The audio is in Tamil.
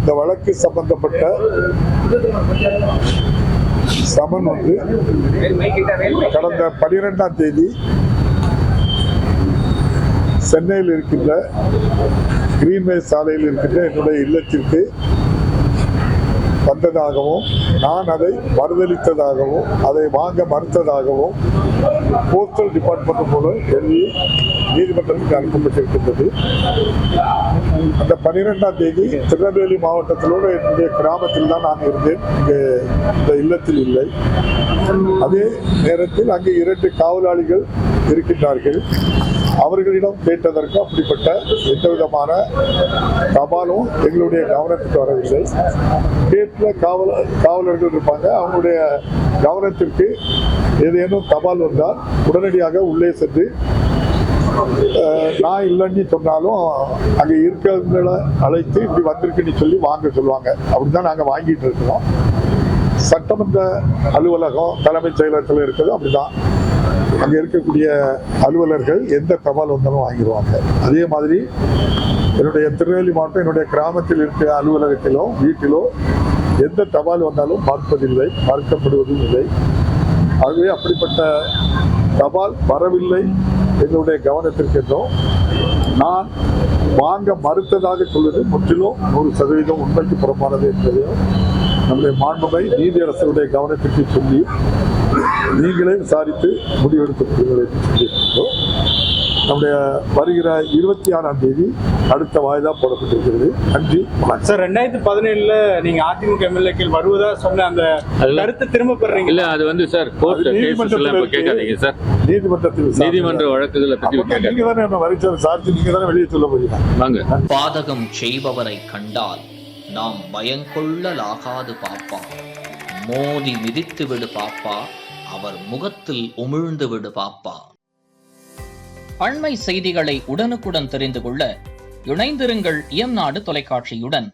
இந்த வழக்கு சம்பந்தப்பட்ட சமன் வந்து கடந்த 12ஆம் தேதி சென்னையில் இருக்கின்ற கிரீன்வே சாலையில் இருக்கின்ற என்னுடைய இல்லத்திற்கு வந்ததாகவும் நான் அதை மறுதளித்ததாகவும் அதை வாங்க மறுத்ததாகவும் போஸ்டல் டிபார்ட்மெண்ட் மூலம் எழுதி நீதிமன்றத்துக்கு அனுப்பப்பட்டிருக்கின்றது. அந்த 12ஆம் தேதி திருநெல்வேலி மாவட்டத்திலோடு என்னுடைய கிராமத்தில் தான் நான் இருந்தேன், இங்கே இந்த இல்லத்தில் இல்லை. அதே நேரத்தில் அங்கே 2 காவலாளிகள் இருக்கின்றார்கள். அவர்களிடம் கேட்டதற்கு அப்படிப்பட்ட எந்த விதமான தபாலும் எங்களுடைய கவனத்துக்கு வரவில்லை. கேட்ல காவலர்கள் இருப்பாங்க, அவங்களுடைய கவனத்திற்கு ஏதேனும் தபால் வந்தால் உடனடியாக உள்ளே சென்று நான் இல்லைன்னு சொன்னாலும் அங்கே இருக்கிறவங்களை அழைத்து இப்படி வந்திருக்குன்னு சொல்லி வாங்க சொல்லுவாங்க. அப்படிதான் நாங்கள் வாங்கிட்டு இருக்கிறோம். சட்டமன்ற அலுவலகம் தலைமைச் செயலகத்தில் இருக்கிறது அப்படிதான். அங்கே இருக்கக்கூடிய அலுவலர்கள் எந்த தபால் வந்தாலும் வாங்கிடுவாங்க. அதே மாதிரி என்னுடைய திருநெல்வேலி மாவட்டம் என்னுடைய கிராமத்தில் இருக்கிற அலுவலகத்திலோ வீட்டிலோ எந்த தபால் வந்தாலும் மறுப்பதில்லை, மறுக்கப்படுவதும் இல்லை. ஆகவே அப்படிப்பட்ட தபால் வரவில்லை எங்களுடைய கவனத்திற்கு என்றும் நான் வாங்க மறுத்ததாக சொல்வது முற்றிலும் 100% உண்மைக்கு புறம்பானது என்பதையும் நம்முடைய மாண்புமை நீதியரசருடைய கவனத்திற்கு சொல்லி நீங்களே விசாரித்து முடிவெடுத்துக் கொள்ளுங்கள் என்று சொல்லியிருக்கிறோம். நம்முடைய வருகிற 26ஆம் தேதி அடுத்த வாய்தா போடப்பட்டிருக்கிறது. நன்றி. சார், 2017 நீங்க அதிமுக எம்எல்ஏக்கள் வருவதா சொன்ன அந்த கருத்தை திரும்ப பெறீங்க இல்ல? அது வந்து சார் நீதிமன்ற வழக்குகளை பத்தி நீங்க தானே என்ன வரிச்ச சார்ஜ் நீங்க தானே வெளியே சொல்ல போறீங்க. பாதகம் செய்பவரை கண்டால் நாம் பயங்கொள்ளலாகாது பாப்பா, மோதி மிதித்து விடு பாப்பா, அவர் முகத்தில் உமிழ்ந்து விடு பாப்பா. அண்மை செய்திகளை உடனுக்குடன் தெரிந்து கொள்ள இணைந்திருங்கள் இயம்நாடு தொலைக்காட்சியுடன்.